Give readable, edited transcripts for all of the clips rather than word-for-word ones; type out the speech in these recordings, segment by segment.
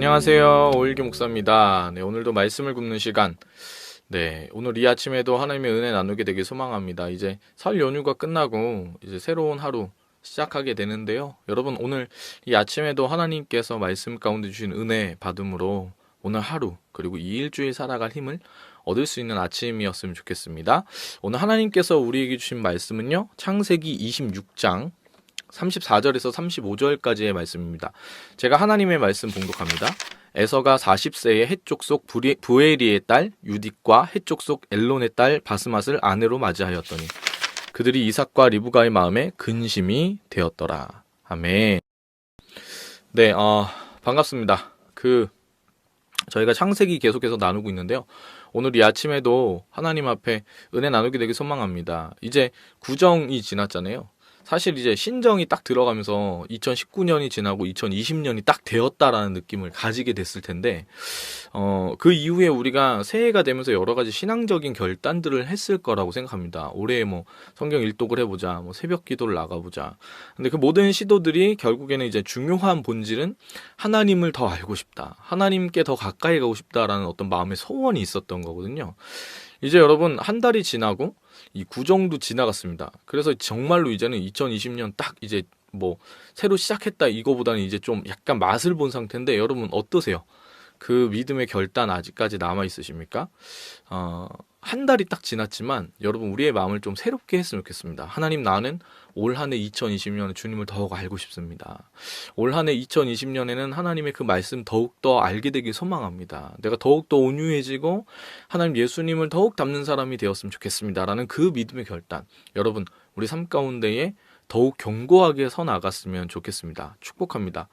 안녕하세요. 오일기 목사입니다. 네, 오늘도 말씀을 굽는 시간. 네, 오늘 이 아침에도 하나님의 은혜 나누게 되길 소망합니다. 이제 설 연휴가 끝나고 이제 새로운 하루 시작하게 되는데요. 여러분, 오늘 이 아침에도 하나님께서 말씀 가운데 주신 은혜 받음으로 오늘 하루 그리고 이 일주일 살아갈 힘을 얻을 수 있는 아침이었으면 좋겠습니다. 오늘 하나님께서 우리에게 주신 말씀은요, 창세기 26장 34절에서 35절까지의 말씀입니다. 제가 하나님의 말씀 봉독합니다. 에서가 40세에 헷족 속 부에리의 딸 유딕과 헷족 속 엘론의 딸 바스맛을 아내로 맞이하였더니 그들이 이삭과 리브가의 마음에 근심이 되었더라. 아멘. 네, 반갑습니다. 저희가 창세기 계속해서 나누고 있는데요. 오늘 이 아침에도 하나님 앞에 은혜 나누게 되길 소망합니다. 이제 구정이 지났잖아요. 사실 이제 신정이 딱 들어가면서 2019년이 지나고 2020년이 딱 되었다라는 느낌을 가지게 됐을 텐데, 그 이후에 우리가 새해가 되면서 여러 가지 신앙적인 결단들을 했을 거라고 생각합니다. 올해 뭐 성경 일독을 해보자, 뭐 새벽 기도를 나가보자. 근데 그 모든 시도들이 결국에는 이제 중요한 본질은 하나님을 더 알고 싶다, 하나님께 더 가까이 가고 싶다라는 어떤 마음의 소원이 있었던 거거든요. 이제 여러분, 한 달이 지나고 이 구정도 지나갔습니다. 그래서 정말로 이제는 2020년 딱 이제 뭐 새로 시작했다 이거보다는 이제 좀 약간 맛을 본 상태인데, 여러분 어떠세요? 그 믿음의 결단 아직까지 남아 있으십니까? 한 달이 딱 지났지만 여러분, 우리의 마음을 좀 새롭게 했으면 좋겠습니다. 하나님, 나는 올 한 해 2020년에 주님을 더욱 알고 싶습니다. 올 한 해 2020년에는 하나님의 그 말씀 더욱더 알게 되길 소망합니다. 내가 더욱더 온유해지고 하나님 예수님을 더욱 닮는 사람이 되었으면 좋겠습니다. 라는 그 믿음의 결단, 여러분 우리 삶 가운데에 더욱 견고하게 서 나갔으면 좋겠습니다. 축복합니다.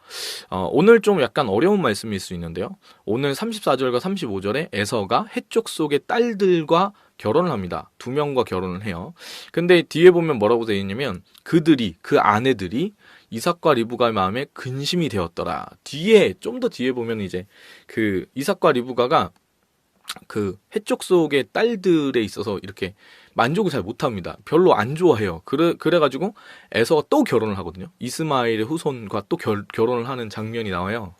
오늘 좀 약간 어려운 말씀일 수 있는데요. 오늘 34절과 35절에 에서가 헷족 속의 딸들과 결혼을 합니다. 두 명과 결혼을 해요. 근데 뒤에 보면 뭐라고 되어 있냐면, 그 아내들이 이삭과 리브가의 마음에 근심이 되었더라. 좀 더 뒤에 보면 이제 그 이삭과 리브가가 그 헷족 속의 딸들에 있어서 이렇게 만족을 잘 못합니다. 별로 안 좋아해요. 그래가지고 에서가 또 결혼을 하거든요. 이스마엘의 후손과 또 결혼을 하는 장면이 나와요.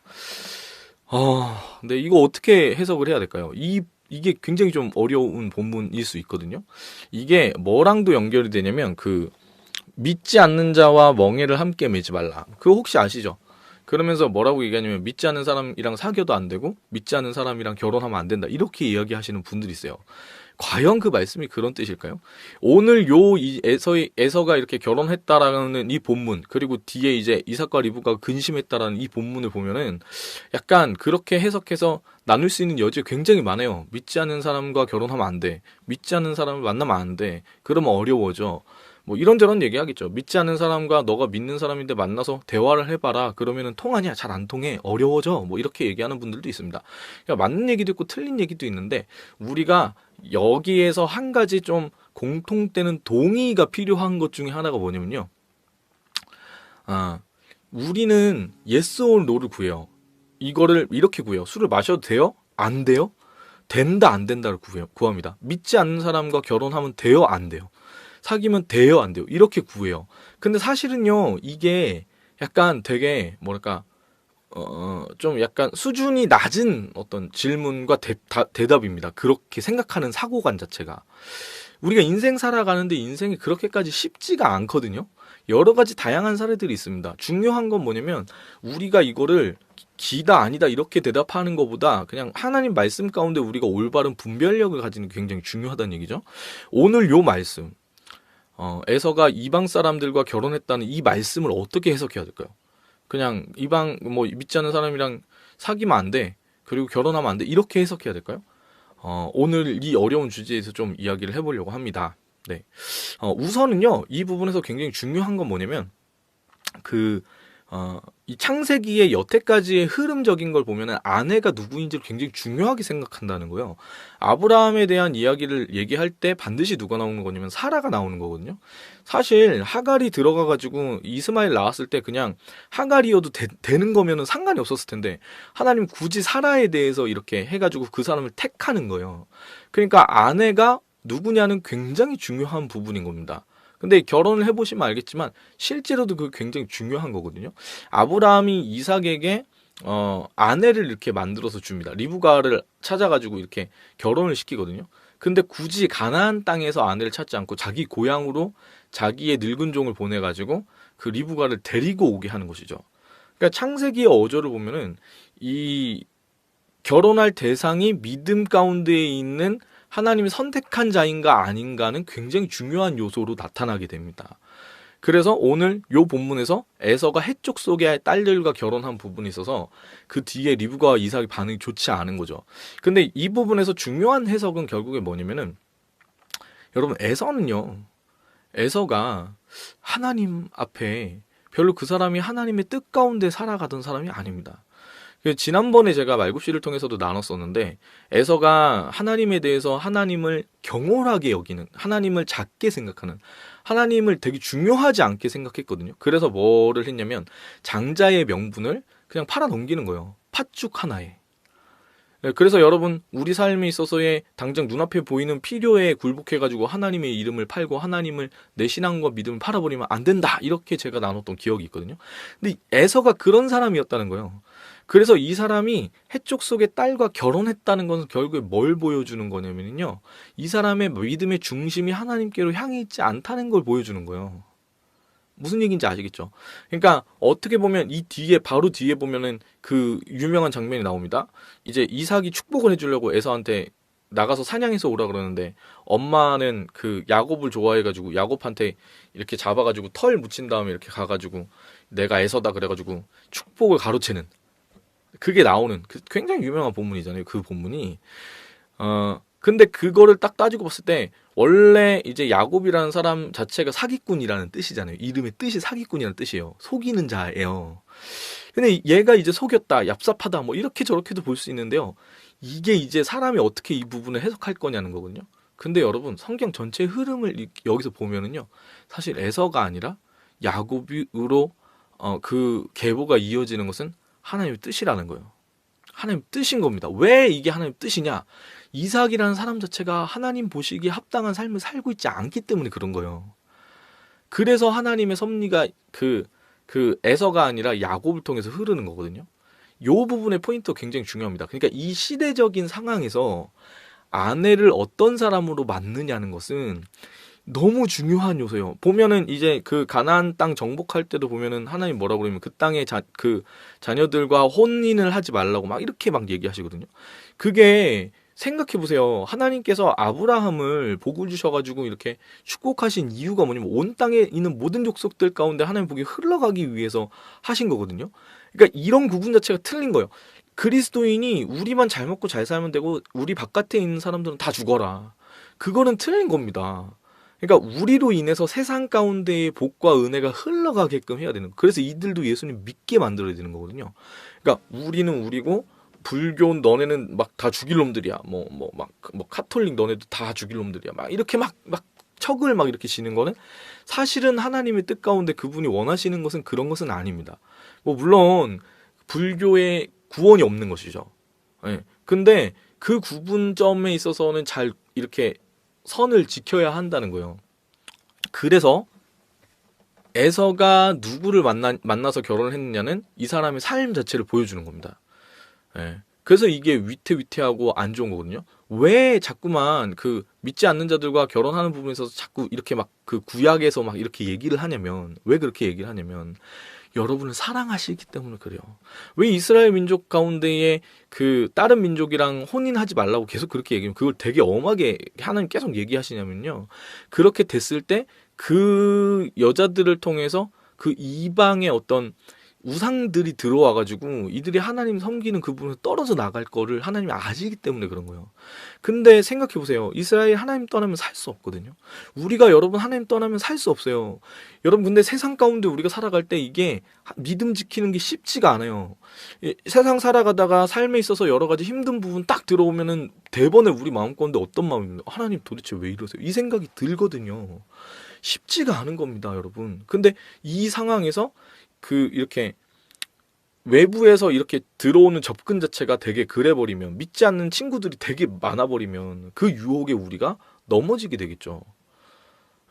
근데 이거 어떻게 해석을 해야 될까요? 이게 굉장히 좀 어려운 본문일 수 있거든요. 이게 뭐랑도 연결이 되냐면, 믿지 않는 자와 멍에를 함께 매지 말라. 그거 혹시 아시죠? 그러면서 뭐라고 얘기하냐면, 믿지 않는 사람이랑 사귀어도 안 되고 믿지 않는 사람이랑 결혼하면 안 된다, 이렇게 이야기하시는 분들이 있어요. 과연 그 말씀이 그런 뜻일까요? 오늘 에서가 이렇게 결혼했다라는 이 본문, 그리고 뒤에 이제 이삭과 리브가가 근심했다라는 이 본문을 보면은 약간 그렇게 해석해서 나눌 수 있는 여지가 굉장히 많아요. 믿지 않는 사람과 결혼하면 안 돼, 믿지 않는 사람을 만나면 안 돼, 그러면 어려워져, 뭐 이런저런 얘기하겠죠. 믿지 않는 사람과 너가 믿는 사람인데 만나서 대화를 해봐라, 그러면은 통하냐? 잘 안 통해, 어려워져, 뭐 이렇게 얘기하는 분들도 있습니다. 그러니까 맞는 얘기도 있고 틀린 얘기도 있는데, 우리가 여기에서 한 가지 좀 공통되는 동의가 필요한 것 중에 하나가 뭐냐면요, 우리는 yes or no를 구해요. 이거를 이렇게 구해요. 술을 마셔도 돼요? 안 돼요? 된다 안 된다를 구합니다. 믿지 않는 사람과 결혼하면 돼요? 안 돼요? 사귀면 돼요? 안 돼요? 이렇게 구해요. 근데 사실은요, 이게 약간 되게 뭐랄까, 좀 약간 수준이 낮은 어떤 질문과 대답입니다. 그렇게 생각하는 사고관 자체가. 우리가 인생 살아가는데 인생이 그렇게까지 쉽지가 않거든요. 여러 가지 다양한 사례들이 있습니다. 중요한 건 뭐냐면, 우리가 이거를 기다 아니다 이렇게 대답하는 것보다 그냥 하나님 말씀 가운데 우리가 올바른 분별력을 가지는 게 굉장히 중요하다는 얘기죠. 오늘 요 말씀, 에서가 이방 사람들과 결혼했다는 이 말씀을 어떻게 해석해야 될까요? 그냥 이방 뭐 믿지 않는 사람이랑 사귀면 안 돼, 그리고 결혼하면 안 돼, 이렇게 해석해야 될까요? 오늘 이 어려운 주제에서 좀 이야기를 해보려고 합니다. 네. 우선은요, 이 부분에서 굉장히 중요한 건 뭐냐면, 이 창세기의 여태까지의 흐름적인 걸 보면은 아내가 누구인지를 굉장히 중요하게 생각한다는 거예요. 아브라함에 대한 이야기를 얘기할 때 반드시 누가 나오는 거냐면 사라가 나오는 거거든요. 사실 하갈이 들어가가지고 이스마엘 나왔을 때 그냥 하갈이어도 되는 거면은 상관이 없었을 텐데, 하나님 굳이 사라에 대해서 이렇게 해가지고 그 사람을 택하는 거예요. 그러니까 아내가 누구냐는 굉장히 중요한 부분인 겁니다. 근데 결혼을 해보시면 알겠지만 실제로도 그게 굉장히 중요한 거거든요. 아브라함이 이삭에게 아내를 이렇게 만들어서 줍니다. 리브가를 찾아가지고 이렇게 결혼을 시키거든요. 근데 굳이 가나안 땅에서 아내를 찾지 않고 자기 고향으로 자기의 늙은 종을 보내가지고 그 리브가를 데리고 오게 하는 것이죠. 그러니까 창세기의 어조를 보면은 이 결혼할 대상이 믿음 가운데에 있는 하나님이 선택한 자인가 아닌가는 굉장히 중요한 요소로 나타나게 됩니다. 그래서 오늘 요 본문에서 에서가 해쪽 속의 딸들과 결혼한 부분이 있어서 그 뒤에 리브가와 이삭의 반응이 좋지 않은 거죠. 근데 이 부분에서 중요한 해석은 결국에 뭐냐면은 여러분 에서가 하나님 앞에 별로 그 사람이 하나님의 뜻 가운데 살아가던 사람이 아닙니다. 지난번에 제가 말굽시를 통해서도 나눴었는데 에서가 하나님에 대해서 하나님을 경홀하게 여기는, 하나님을 작게 생각하는, 하나님을 되게 중요하지 않게 생각했거든요. 그래서 뭐를 했냐면 장자의 명분을 그냥 팔아 넘기는 거예요. 팥죽 하나에. 그래서 여러분 우리 삶에 있어서의 당장 눈앞에 보이는 필요에 굴복해가지고 하나님의 이름을 팔고 하나님을 내 신앙과 믿음을 팔아버리면 안 된다, 이렇게 제가 나눴던 기억이 있거든요. 근데 에서가 그런 사람이었다는 거예요. 그래서 이 사람이 해쪽 속의 딸과 결혼했다는 것은 결국에 뭘 보여주는 거냐면요, 이 사람의 믿음의 중심이 하나님께로 향해 있지 않다는 걸 보여주는 거예요. 무슨 얘기인지 아시겠죠? 그러니까 어떻게 보면 이 뒤에, 바로 뒤에 보면은 그 유명한 장면이 나옵니다. 이제 이삭이 축복을 해주려고 에서한테 나가서 사냥해서 오라 그러는데 엄마는 그 야곱을 좋아해가지고 야곱한테 이렇게 잡아가지고 털 묻힌 다음에 이렇게 가가지고 내가 에서다 그래가지고 축복을 가로채는, 그게 나오는 굉장히 유명한 본문이잖아요. 그 본문이. 근데 그거를 딱 따지고 봤을 때 원래 이제 야곱이라는 사람 자체가 사기꾼이라는 뜻이잖아요. 이름의 뜻이 사기꾼이라는 뜻이에요. 속이는 자예요. 근데 얘가 이제 속였다, 얍삽하다, 뭐 이렇게 저렇게도 볼 수 있는데요. 이게 이제 사람이 어떻게 이 부분을 해석할 거냐는 거거든요. 근데 여러분 성경 전체 흐름을 여기서 보면은요, 사실 에서가 아니라 야곱으로 그 계보가 이어지는 것은 하나님의 뜻이라는 거예요. 하나님 뜻인 겁니다. 왜 이게 하나님 뜻이냐? 이삭이라는 사람 자체가 하나님 보시기에 합당한 삶을 살고 있지 않기 때문에 그런 거예요. 그래서 하나님의 섭리가 그 에서가 아니라 야곱을 통해서 흐르는 거거든요. 요 부분의 포인트가 굉장히 중요합니다. 그러니까 이 시대적인 상황에서 아내를 어떤 사람으로 맞느냐는 것은 너무 중요한 요소예요. 보면은 이제 그 가나안 땅 정복할 때도 보면은 하나님 뭐라고 그러면 그 땅의 그 자녀들과 혼인을 하지 말라고 막 이렇게 막 얘기하시거든요. 그게 생각해 보세요. 하나님께서 아브라함을 복을 주셔가지고 이렇게 축복하신 이유가 뭐냐면 온 땅에 있는 모든 족속들 가운데 하나님 복이 흘러가기 위해서 하신 거거든요. 그러니까 이런 구분 자체가 틀린 거예요. 그리스도인이 우리만 잘 먹고 잘 살면 되고 우리 바깥에 있는 사람들은 다 죽어라, 그거는 틀린 겁니다. 그러니까 우리로 인해서 세상 가운데의 복과 은혜가 흘러가게끔 해야 되는 거예요. 그래서 이들도 예수님 믿게 만들어야 되는 거거든요. 그러니까 우리는 우리고 불교 너네는 막 다 죽일 놈들이야. 뭐 카톨릭 너네도 다 죽일 놈들이야. 막 이렇게 막 척을 막 이렇게 지는 거는 사실은 하나님의 뜻 가운데 그분이 원하시는 것은 그런 것은 아닙니다. 뭐 물론 불교에 구원이 없는 것이죠. 예. 근데 그 구분점에 있어서는 잘 이렇게 선을 지켜야 한다는 거예요. 그래서 에서가 누구를 만나서 결혼을 했느냐는 이 사람의 삶 자체를 보여주는 겁니다. 예. 그래서 이게 위태위태하고 안 좋은 거거든요. 왜 자꾸만 그 믿지 않는 자들과 결혼하는 부분에 있어서 자꾸 이렇게 막 그 구약에서 막 이렇게 얘기를 하냐면, 왜 그렇게 얘기를 하냐면 여러분을 사랑하시기 때문에 그래요. 왜 이스라엘 민족 가운데에 그 다른 민족이랑 혼인하지 말라고 계속 그렇게 얘기하면 그걸 되게 엄하게 하나님 계속 얘기하시냐면요, 그렇게 됐을 때 그 여자들을 통해서 그 이방의 어떤 우상들이 들어와가지고 이들이 하나님 섬기는 그 부분에 떨어져 나갈 거를 하나님이 아시기 때문에 그런 거예요. 근데 생각해보세요. 이스라엘 하나님 떠나면 살 수 없거든요. 우리가 여러분 하나님 떠나면 살 수 없어요. 여러분 근데 세상 가운데 우리가 살아갈 때 이게 믿음 지키는 게 쉽지가 않아요. 세상 살아가다가 삶에 있어서 여러 가지 힘든 부분 딱 들어오면은 대번에 우리 마음 가운데 어떤 마음입니까? 하나님 도대체 왜 이러세요? 이 생각이 들거든요. 쉽지가 않은 겁니다, 여러분. 근데 이 상황에서 이렇게 외부에서 이렇게 들어오는 접근 자체가 되게 그래버리면, 믿지 않는 친구들이 되게 많아버리면 그 유혹에 우리가 넘어지게 되겠죠.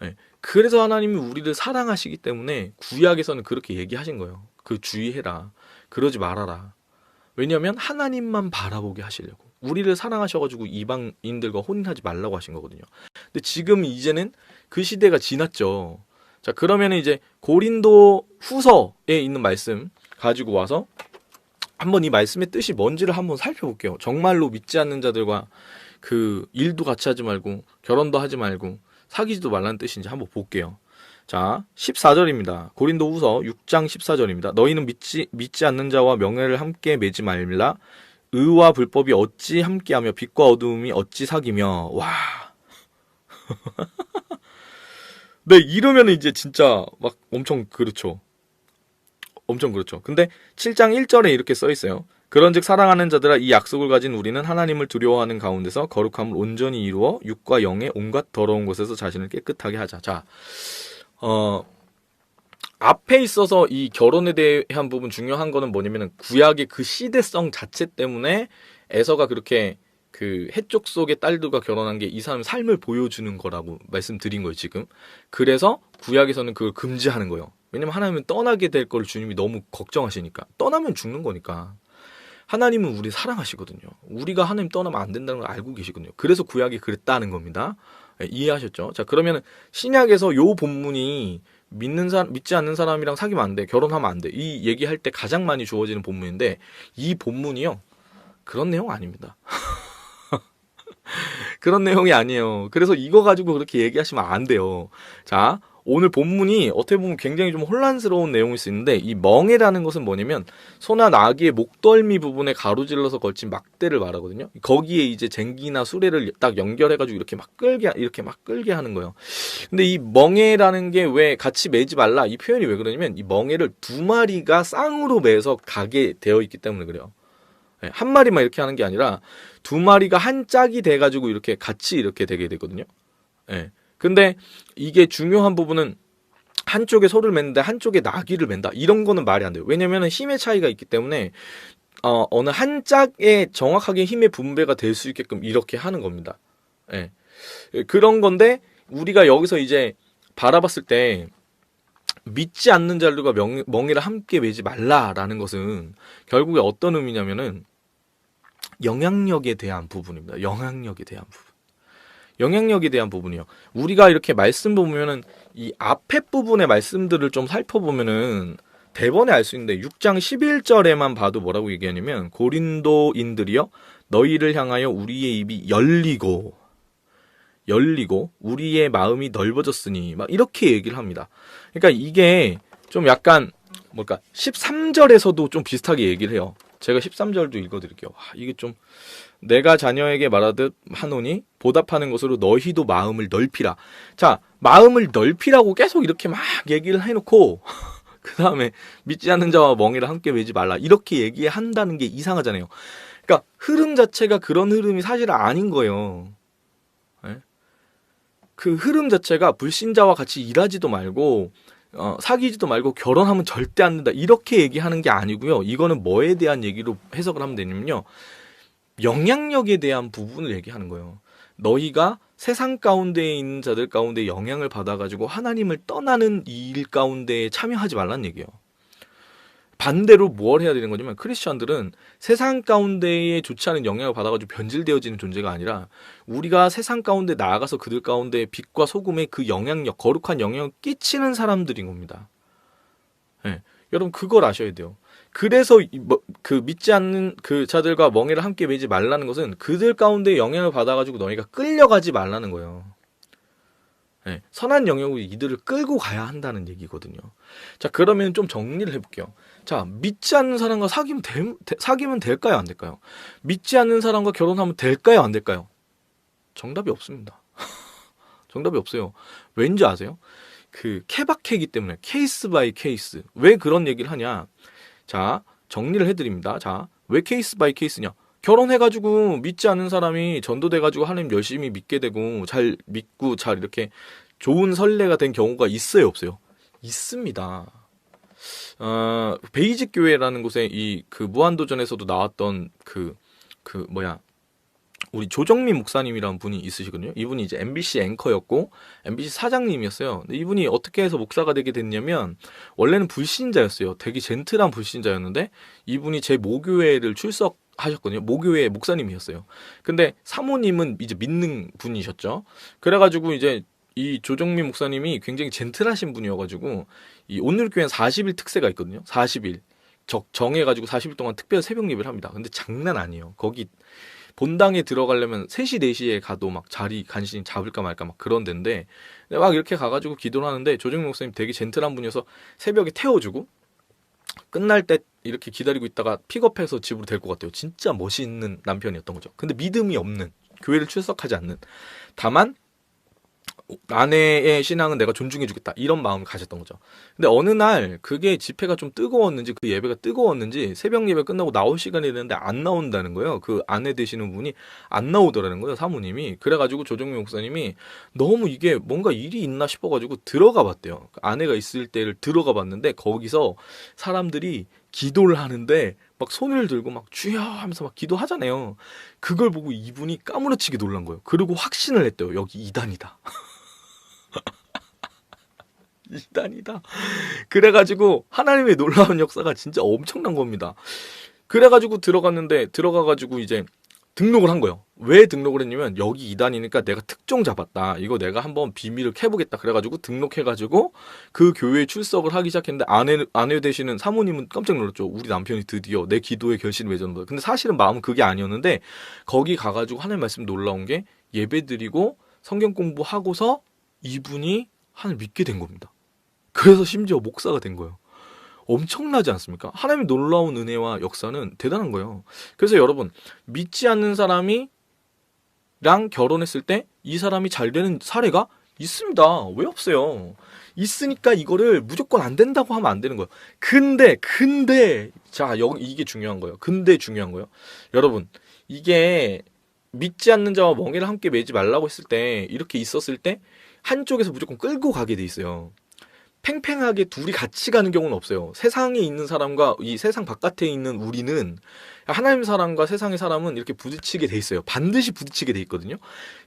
네. 그래서 하나님이 우리를 사랑하시기 때문에 구약에서는 그렇게 얘기하신 거예요. 그 주의해라, 그러지 말아라. 왜냐하면 하나님만 바라보게 하시려고. 우리를 사랑하셔가지고 이방인들과 혼인하지 말라고 하신 거거든요. 근데 지금 이제는 그 시대가 지났죠. 자, 그러면 이제 고린도 후서에 있는 말씀 가지고 와서 한번 이 말씀의 뜻이 뭔지를 한번 살펴볼게요. 정말로 믿지 않는 자들과 그 일도 같이 하지 말고 결혼도 하지 말고 사귀지도 말라는 뜻인지 한번 볼게요. 자, 14절입니다. 고린도 후서 6장 14절입니다. 너희는 믿지 않는 자와 명예를 함께 맺지 말라. 의와 불법이 어찌 함께하며 빛과 어두움이 어찌 사귀며. 와. 네, 이러면 이제 진짜 막 엄청 그렇죠. 엄청 그렇죠. 근데 7장 1절에 이렇게 써 있어요. 그런즉 사랑하는 자들아 이 약속을 가진 우리는 하나님을 두려워하는 가운데서 거룩함을 온전히 이루어 육과 영의 온갖 더러운 것에서 자신을 깨끗하게 하자. 자, 앞에 있어서 이 결혼에 대한 부분 중요한 거는 뭐냐면은 구약의 그 시대성 자체 때문에 에서가 그렇게 그 해쪽 속의 딸들과 결혼한 게 이 사람 삶을 보여주는 거라고 말씀드린 거예요, 지금. 그래서 구약에서는 그걸 금지하는 거예요. 왜냐면 하나님은 떠나게 될 걸 주님이 너무 걱정하시니까. 떠나면 죽는 거니까. 하나님은 우리 사랑하시거든요. 우리가 하나님 떠나면 안 된다는 걸 알고 계시거든요. 그래서 구약이 그랬다는 겁니다. 네, 이해하셨죠? 자, 그러면 신약에서 요 본문이 믿지 않는 사람이랑 사귀면 안 돼. 결혼하면 안 돼. 이 얘기할 때 가장 많이 주어지는 본문인데 이 본문이요. 그런 내용 아닙니다. 그런 내용이 아니에요. 그래서 이거 가지고 그렇게 얘기하시면 안 돼요. 자, 오늘 본문이 어떻게 보면 굉장히 좀 혼란스러운 내용일 수 있는데 이 멍에라는 것은 뭐냐면 소나 나귀의 목덜미 부분에 가로질러서 걸친 막대를 말하거든요. 거기에 이제 쟁기나 수레를 딱 연결해가지고 이렇게 막 끌게 하는 거예요. 근데 이 멍에라는 게 왜 같이 매지 말라 이 표현이 왜 그러냐면 이 멍에를 두 마리가 쌍으로 매서 가게 되어 있기 때문에 그래요. 한 마리만 이렇게 하는 게 아니라 두 마리가 한 짝이 돼가지고 이렇게 같이 이렇게 되게 되거든요. 예. 근데 이게 중요한 부분은 한쪽에 소를 맸는데 한쪽에 나귀를 맨다. 이런 거는 말이 안 돼요. 왜냐면은 힘의 차이가 있기 때문에 어느 한 짝에 정확하게 힘의 분배가 될 수 있게끔 이렇게 하는 겁니다. 예. 그런 건데 우리가 여기서 이제 바라봤을 때 믿지 않는 자들과 멍에를 함께 매지 말라라는 것은 결국에 어떤 의미냐면은 영향력에 대한 부분입니다. 영향력에 대한 부분. 영향력에 대한 부분이요. 우리가 이렇게 말씀 보면은 이 앞에 부분의 말씀들을 좀 살펴보면은 대번에 알 수 있는데 6장 11절에만 봐도 뭐라고 얘기하냐면 고린도인들이여 너희를 향하여 우리의 입이 열리고 우리의 마음이 넓어졌으니 막 이렇게 얘기를 합니다. 그러니까 이게 좀 약간 뭘까 13절에서도 좀 비슷하게 얘기를 해요. 제가 13절도 읽어드릴게요. 이게 좀 내가 자녀에게 말하듯 하노니 보답하는 것으로 너희도 마음을 넓히라. 자, 마음을 넓히라고 계속 이렇게 막 얘기를 해놓고 그 다음에 믿지 않는 자와 멍에를 함께 매지 말라 이렇게 얘기한다는 게 이상하잖아요. 그러니까 흐름 자체가 그런 흐름이 사실 아닌 거예요. 네? 그 흐름 자체가 불신자와 같이 일하지도 말고 사귀지도 말고 결혼하면 절대 안 된다 이렇게 얘기하는 게 아니고요. 이거는 뭐에 대한 얘기로 해석을 하면 되냐면요. 영향력에 대한 부분을 얘기하는 거예요. 너희가 세상 가운데에 있는 자들 가운데 영향을 받아가지고 하나님을 떠나는 이 일 가운데에 참여하지 말라는 얘기예요. 반대로 뭘 해야 되는 거냐면 크리스천들은 세상 가운데에 좋지 않은 영향을 받아가지고 변질되어지는 존재가 아니라 우리가 세상 가운데 나아가서 그들 가운데 빛과 소금의 그 영향력, 거룩한 영향을 끼치는 사람들인 겁니다. 네. 여러분 그걸 아셔야 돼요. 그래서 그 믿지 않는 그 자들과 멍에를 함께 매지 말라는 것은 그들 가운데 영향을 받아가지고 너희가 끌려가지 말라는 거예요. 네, 선한 영역으로 이들을 끌고 가야 한다는 얘기거든요. 자, 그러면 좀 정리를 해볼게요. 자, 믿지 않는 사람과 사귀면 될까요? 안 될까요? 믿지 않는 사람과 결혼하면 될까요? 안 될까요? 정답이 없습니다. 정답이 없어요. 왠지 아세요? 그 케바케이기 때문에 케이스 바이 케이스. 왜 그런 얘기를 하냐? 자, 정리를 해드립니다. 자, 왜 케이스 바이 케이스냐? 결혼해가지고 믿지 않는 사람이 전도돼가지고 하나님 열심히 믿게 되고 잘 믿고 잘 이렇게 좋은 선례가 된 경우가 있어요, 없어요? 있습니다. 베이직 교회라는 곳에 이 그 무한도전에서도 나왔던 그 뭐야 우리 조정민 목사님이라는 분이 있으시거든요. 이분이 이제 MBC 앵커였고 MBC 사장님이었어요. 근데 이분이 어떻게 해서 목사가 되게 됐냐면 원래는 불신자였어요. 되게 젠틀한 불신자였는데 이분이 제 모교회를 출석하셨거든요. 모교회 목사님이었어요. 근데 사모님은 이제 믿는 분이셨죠. 그래가지고 이제 이 조정민 목사님이 굉장히 젠틀하신 분이어가지고 이 오늘교회는 40일 특세가 있거든요. 40일 정해가지고 40일 동안 특별 새벽 예배를 합니다. 근데 장난 아니에요. 거기 본당에 들어가려면 3시, 4시에 가도 막 자리 간신히 잡을까 말까 막 그런 데인데 막 이렇게 가가지고 기도를 하는데 조정민 목사님 되게 젠틀한 분이어서 새벽에 태워주고 끝날 때 이렇게 기다리고 있다가 픽업해서 집으로 될 것 같아요. 진짜 멋있는 남편이었던 거죠. 근데 믿음이 없는, 교회를 출석하지 않는, 다만 아내의 신앙은 내가 존중해주겠다 이런 마음을 가졌던 거죠. 근데 어느 날 그게 집회가 좀 뜨거웠는지 그 예배가 뜨거웠는지 새벽 예배 끝나고 나올 시간이 됐는데 안 나온다는 거예요. 그 아내 되시는 분이 안 나오더라는 거예요. 사모님이. 그래가지고 조정민 목사님이 너무 이게 뭔가 일이 있나 싶어가지고 들어가 봤대요. 아내가 있을 때를 들어가 봤는데 거기서 사람들이 기도를 하는데 막 손을 들고 막 주여 하면서 막 기도하잖아요. 그걸 보고 이분이 까무러치게 놀란 거예요. 그리고 확신을 했대요. 여기 이단이다. 이단이다. 그래가지고 하나님의 놀라운 역사가 진짜 엄청난 겁니다. 그래가지고 들어가가지고 이제 등록을 한 거예요. 왜 등록을 했냐면 여기 이단이니까 내가 특종 잡았다. 이거 내가 한번 비밀을 캐보겠다. 그래가지고 등록해가지고 그 교회에 출석을 하기 시작했는데 아내 되시는 사모님은 깜짝 놀랐죠. 우리 남편이 드디어 내 기도의 결실을 맺었는다. 근데 사실은 마음은 그게 아니었는데 거기 가가지고 하나님 말씀 놀라운 게 예배 드리고 성경 공부하고서 이분이 하나님 믿게 된 겁니다. 그래서 심지어 목사가 된 거예요. 엄청나지 않습니까? 하나님의 놀라운 은혜와 역사는 대단한 거예요. 그래서 여러분, 믿지 않는 사람이랑 결혼했을 때 이 사람이 잘 되는 사례가 있습니다. 왜 없어요? 있으니까 이거를 무조건 안 된다고 하면 안 되는 거예요. 근데 자, 여기 이게 중요한 거예요. 근데 중요한 거예요. 여러분, 이게 믿지 않는 자와 멍에를 함께 매지 말라고 했을 때 이렇게 있었을 때 한쪽에서 무조건 끌고 가게 돼 있어요. 팽팽하게 둘이 같이 가는 경우는 없어요. 세상에 있는 사람과 이 세상 바깥에 있는 우리는 하나님 사람과 세상의 사람은 이렇게 부딪히게 돼 있어요. 반드시 부딪히게 돼 있거든요.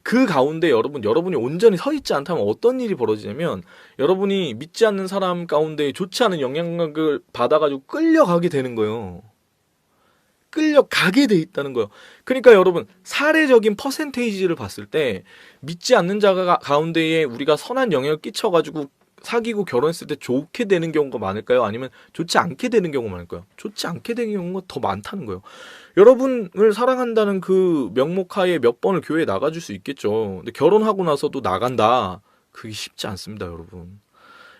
그 가운데 여러분이 온전히 서 있지 않다면 어떤 일이 벌어지냐면 여러분이 믿지 않는 사람 가운데 좋지 않은 영향력을 받아가지고 끌려가게 되는 거예요. 끌려가게 돼 있다는 거예요. 그러니까 여러분 사례적인 퍼센테이지를 봤을 때 믿지 않는 자가 가운데에 우리가 선한 영향을 끼쳐가지고 사귀고 결혼했을 때 좋게 되는 경우가 많을까요? 아니면 좋지 않게 되는 경우가 많을까요? 좋지 않게 되는 경우가 더 많다는 거예요. 여러분을 사랑한다는 그 명목하에 몇 번을 교회에 나가줄 수 있겠죠. 근데 결혼하고 나서도 나간다. 그게 쉽지 않습니다, 여러분.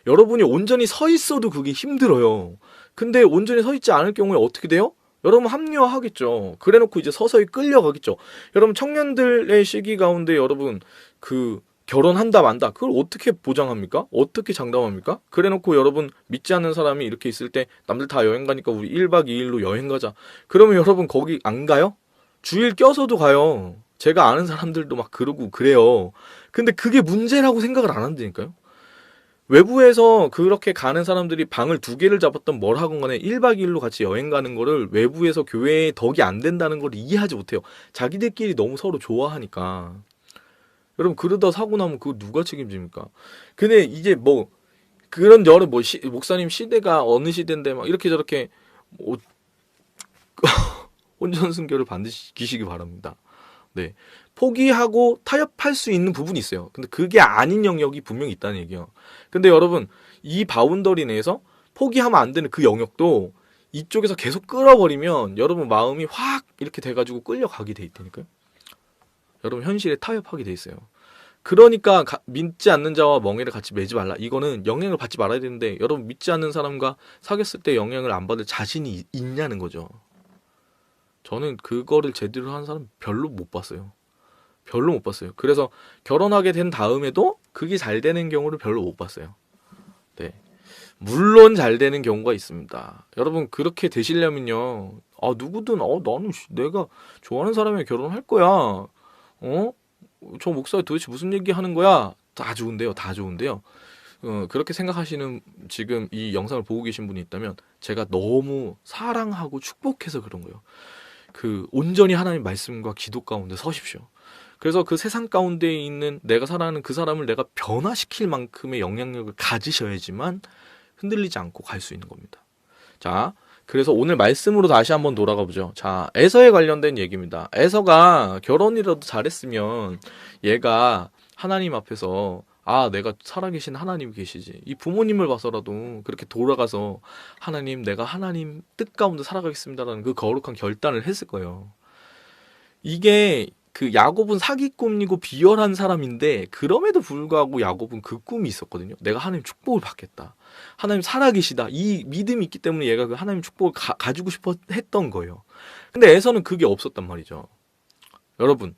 여러분이 온전히 서 있어도 그게 힘들어요. 근데 온전히 서 있지 않을 경우에 어떻게 돼요? 여러분 합리화하겠죠. 그래놓고 이제 서서히 끌려가겠죠. 여러분 청년들의 시기 가운데 여러분 그 결혼한다 만다 그걸 어떻게 보장합니까? 어떻게 장담합니까? 그래놓고 여러분 믿지 않는 사람이 이렇게 있을 때 남들 다 여행 가니까 우리 1박 2일로 여행 가자. 그러면 여러분 거기 안 가요? 주일 껴서도 가요. 제가 아는 사람들도 막 그러고 그래요. 근데 그게 문제라고 생각을 안 한다니까요. 외부에서 그렇게 가는 사람들이 방을 2개를 잡았던 뭘 하건 간에 1박 2일로 같이 여행 가는 거를 외부에서 교회에 덕이 안 된다는 걸 이해하지 못해요. 자기들끼리 너무 서로 좋아하니까. 여러분 그러다 사고 나면 그거 누가 책임집니까? 근데 이제 뭐 그런 여러 뭐 목사님 시대가 어느 시대인데 막 이렇게 저렇게 뭐 온전 순교를 반드시 지키시기 바랍니다. 네. 포기하고 타협할 수 있는 부분이 있어요. 근데 그게 아닌 영역이 분명히 있다는 얘기예요. 근데 여러분 이 바운더리 내에서 포기하면 안 되는 그 영역도 이쪽에서 계속 끌어버리면 여러분 마음이 확 이렇게 돼가지고 끌려가게 돼 있다니까요. 여러분 현실에 타협하게 돼 있어요. 그러니까 믿지 않는 자와 멍에를 같이 매지 말라. 이거는 영향을 받지 말아야 되는데 여러분 믿지 않는 사람과 사귀었을 때 영향을 안 받을 자신이 있냐는 거죠. 저는 그거를 제대로 하는 사람 별로 못 봤어요. 별로 못 봤어요. 그래서 결혼하게 된 다음에도 그게 잘 되는 경우를 별로 못 봤어요. 네. 물론 잘 되는 경우가 있습니다. 여러분 그렇게 되시려면요. 누구든 나는 내가 좋아하는 사람이랑 결혼할 거야. 저 목사 도대체 무슨 얘기 하는 거야? 다 좋은데요. 다 좋은데요. 그렇게 생각하시는 지금 이 영상을 보고 계신 분이 있다면 제가 너무 사랑하고 축복해서 그런 거예요. 그 온전히 하나님 말씀과 기도 가운데 서십시오. 그래서 그 세상 가운데 있는 내가 사랑하는 그 사람을 내가 변화시킬 만큼의 영향력을 가지셔야지만 흔들리지 않고 갈 수 있는 겁니다. 자, 그래서 오늘 말씀으로 다시 한번 돌아가 보죠. 자, 에서에 관련된 얘기입니다. 에서가 결혼이라도 잘했으면 얘가 하나님 앞에서 내가 살아계신 하나님 계시지. 이 부모님을 봐서라도 그렇게 돌아가서 하나님, 내가 하나님 뜻 가운데 살아가겠습니다라는 그 거룩한 결단을 했을 거예요. 이게 그 야곱은 사기꾼이고 비열한 사람인데 그럼에도 불구하고 야곱은 그 꿈이 있었거든요. 내가 하나님 축복을 받겠다. 하나님 살아계시다. 이 믿음이 있기 때문에 얘가 그 하나님 축복을 가지고 싶어 했던 거예요. 근데 에서는 그게 없었단 말이죠. 여러분,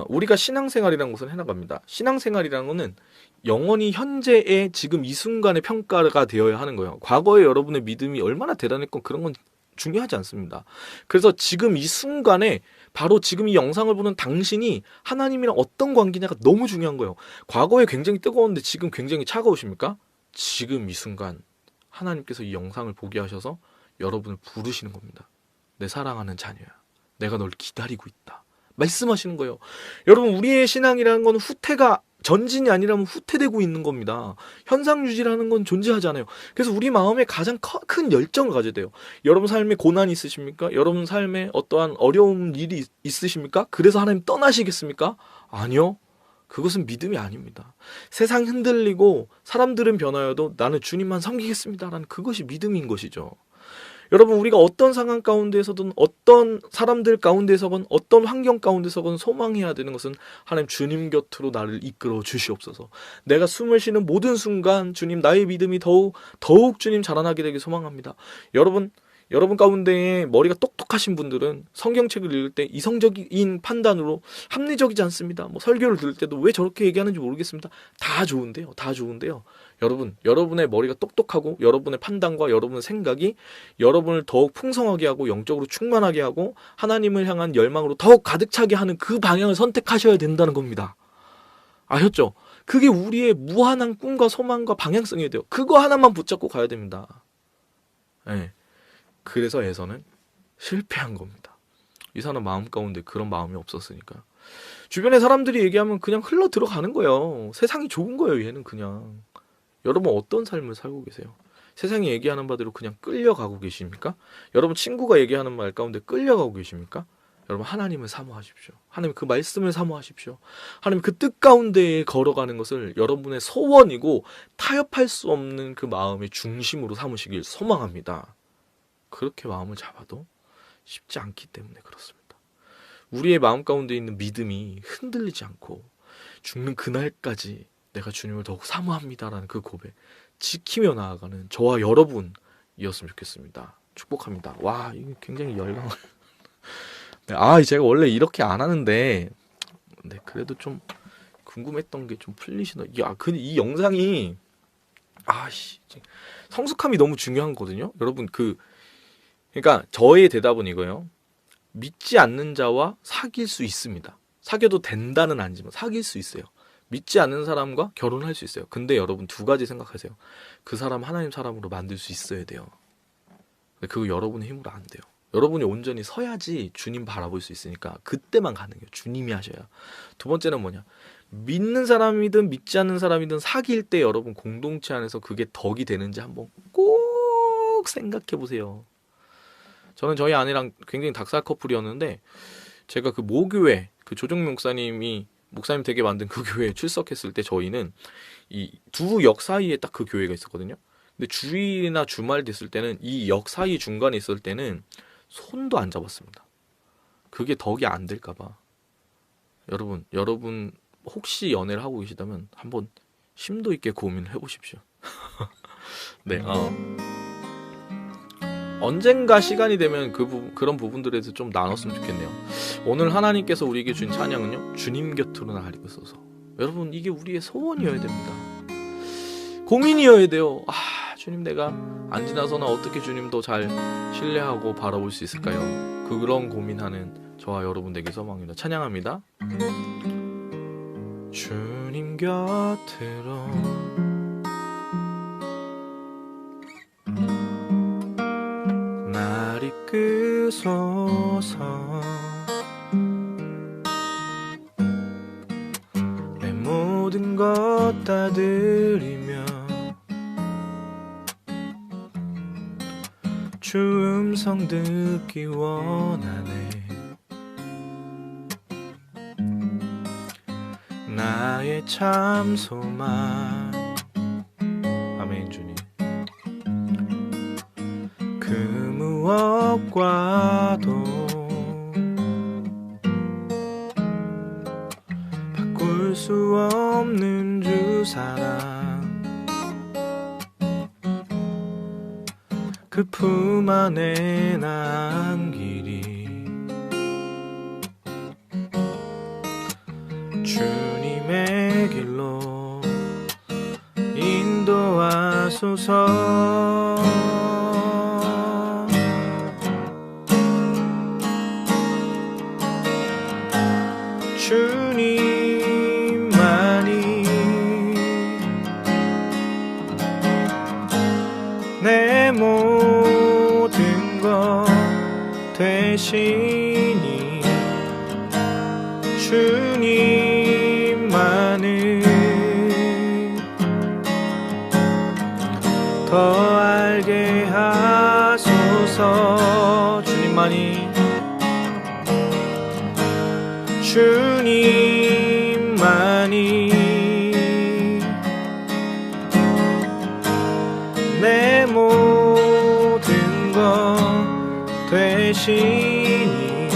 우리가 신앙생활이라는 것을 해나갑니다. 신앙생활이라는 것은 영원히 현재의 지금 이 순간의 평가가 되어야 하는 거예요. 과거에 여러분의 믿음이 얼마나 대단했건 그런 건 중요하지 않습니다. 그래서 지금 이 순간에 바로 지금 이 영상을 보는 당신이 하나님이랑 어떤 관계냐가 너무 중요한 거예요. 과거에 굉장히 뜨거웠는데 지금 굉장히 차가우십니까? 지금 이 순간 하나님께서 이 영상을 보게 하셔서 여러분을 부르시는 겁니다. 내 사랑하는 자녀야. 내가 널 기다리고 있다. 말씀하시는 거예요. 여러분, 우리의 신앙이라는 건 후퇴가 전진이 아니라면 후퇴되고 있는 겁니다. 현상 유지라는 건 존재하지 않아요. 그래서 우리 마음에 가장 큰 열정을 가져야 돼요. 여러분 삶에 고난이 있으십니까? 여러분 삶에 어떠한 어려운 일이 있으십니까? 그래서 하나님 떠나시겠습니까? 아니요. 그것은 믿음이 아닙니다. 세상 흔들리고 사람들은 변하여도 나는 주님만 섬기겠습니다라는 그것이 믿음인 것이죠. 여러분, 우리가 어떤 상황 가운데서든 어떤 사람들 가운데서건 어떤 환경 가운데서건 소망해야 되는 것은 하나님 주님 곁으로 나를 이끌어 주시옵소서. 내가 숨을 쉬는 모든 순간 주님, 나의 믿음이 더욱 주님 자라나게 되길 소망합니다. 여러분 가운데에 머리가 똑똑하신 분들은 성경책을 읽을 때 이성적인 판단으로 합리적이지 않습니다. 뭐 설교를 들을 때도 왜 저렇게 얘기하는지 모르겠습니다. 다 좋은데요. 여러분의 머리가 똑똑하고 여러분의 판단과 여러분의 생각이 여러분을 더욱 풍성하게 하고 영적으로 충만하게 하고 하나님을 향한 열망으로 더욱 가득 차게 하는 그 방향을 선택하셔야 된다는 겁니다. 아셨죠? 그게 우리의 무한한 꿈과 소망과 방향성이 돼요. 그거 하나만 붙잡고 가야 됩니다. 네. 그래서 에서는 실패한 겁니다. 이 사람 마음 가운데 그런 마음이 없었으니까. 주변에 사람들이 얘기하면 그냥 흘러 들어가는 거예요. 세상이 좋은 거예요, 얘는 그냥. 여러분 어떤 삶을 살고 계세요? 세상이 얘기하는 바대로 그냥 끌려가고 계십니까? 여러분 친구가 얘기하는 말 가운데 끌려가고 계십니까? 여러분 하나님을 사모하십시오. 하나님 그 말씀을 사모하십시오. 하나님 그 뜻 가운데 걸어가는 것을 여러분의 소원이고 타협할 수 없는 그 마음의 중심으로 삼으시길 소망합니다. 그렇게 마음을 잡아도 쉽지 않기 때문에 그렇습니다. 우리의 마음 가운데 있는 믿음이 흔들리지 않고 죽는 그날까지 내가 주님을 더욱 사모합니다라는 그 고백 지키며 나아가는 저와 여러분이었으면 좋겠습니다. 축복합니다. 와, 이게 굉장히 열광을. 네, 제가 원래 이렇게 안 하는데, 네, 그래도 좀 궁금했던 게 좀 풀리시나? 이 영상이, 성숙함이 너무 중요한 거거든요. 여러분, 그러니까 저의 대답은 이거예요. 믿지 않는 자와 사귈 수 있습니다. 사귀어도 된다는 아니지만 사귈 수 있어요. 믿지 않는 사람과 결혼할 수 있어요. 근데 여러분 두 가지 생각하세요. 그 사람 하나님 사람으로 만들 수 있어야 돼요. 근데 그거 여러분의 힘으로 안 돼요. 여러분이 온전히 서야지 주님 바라볼 수 있으니까 그때만 가능해요. 주님이 하셔야. 두 번째는 뭐냐? 믿는 사람이든 믿지 않는 사람이든 사귈 때 여러분 공동체 안에서 그게 덕이 되는지 한번 꼭 생각해 보세요. 저는 저희 아내랑 굉장히 닭살 커플이었는데 제가 그 모교회 그 조정민 목사님 되게 만든 그 교회에 출석했을 때 저희는 이 두 역 사이에 딱 그 교회가 있었거든요. 근데 주일이나 주말 됐을 때는 이 역 사이 중간에 있을 때는 손도 안 잡았습니다. 그게 덕이 안 될까 봐. 여러분 혹시 연애를 하고 계시다면 한번 심도 있게 고민을 해보십시오. 네, 언젠가 시간이 되면 그런 부분들에 대해서 좀 나눴으면 좋겠네요. 오늘 하나님께서 우리에게 준 찬양은요, 주님 곁으로 나를 이끌소서. 여러분, 이게 우리의 소원이어야 됩니다. 고민이어야 돼요. 주님, 내가 안 지나서나 어떻게 주님 더 잘 신뢰하고 바라볼 수 있을까요? 그런 고민하는 저와 여러분 되길 소망합니다. 찬양합니다. 주님 곁으로 날 이끌 주소서. 내 모든 것 다 드리며 주 음성 듣기 원하네. 나의 참 소망. 아멘. 주님, 그 무엇과도 바꿀 수 없는 주 사랑, 그 품 안에 나 안기리. 주님의 길로 인도하소서. 주님만이 내 모든 것 되시니 주님만을 더 알게 하소서. 주님만이 내 모든 것 되시니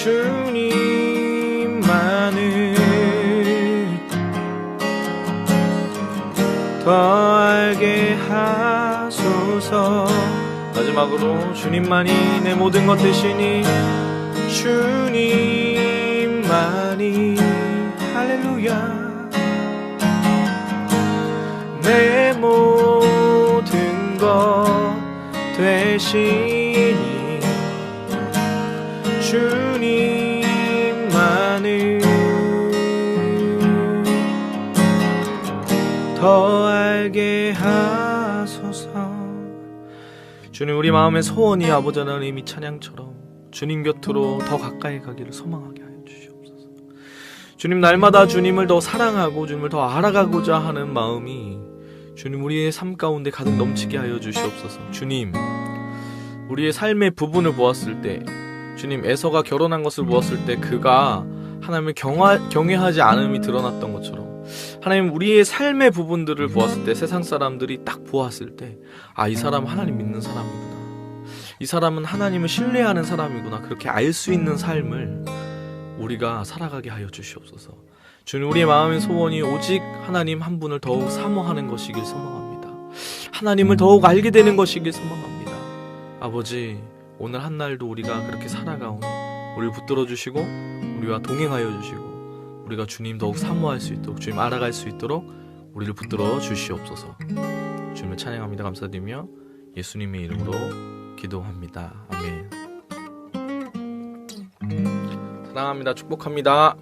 주님만을 더 알게 하소서. 마지막으로 주님만이 내 모든 것 되시니 주님만이 할렐루야 내 모든 것 되시니 주님만을 더 알게 하소서. 주님, 우리 마음의 소원이 아버지 하나님 이 찬양처럼 주님 곁으로 더 가까이 가기를 소망하게 하여 주시옵소서. 주님, 날마다 주님을 더 사랑하고 주님을 더 알아가고자 하는 마음이 주님 우리의 삶 가운데 가득 넘치게 하여 주시옵소서. 주님, 우리의 삶의 부분을 보았을 때, 주님, 에서가 결혼한 것을 보았을 때 그가 하나님을 경외하지 않음이 드러났던 것처럼, 하나님 우리의 삶의 부분들을 보았을 때 세상 사람들이 딱 보았을 때, 아, 이 사람은 하나님 믿는 사람이구나, 이 사람은 하나님을 신뢰하는 사람이구나, 그렇게 알 수 있는 삶을 우리가 살아가게 하여 주시옵소서. 주님, 우리의 마음의 소원이 오직 하나님 한 분을 더욱 사모하는 것이길 소망합니다. 하나님을 더욱 알게 되는 것이길 소망합니다. 아버지, 오늘 한 날도 우리가 그렇게 살아가오니 우리를 붙들어 주시고 우리와 동행하여 주시고 우리가 주님 더욱 사모할 수 있도록, 주님 알아갈 수 있도록 우리를 붙들어 주시옵소서. 주님을 찬양합니다. 감사드리며 예수님의 이름으로 기도합니다. 아멘. 사랑합니다. 축복합니다.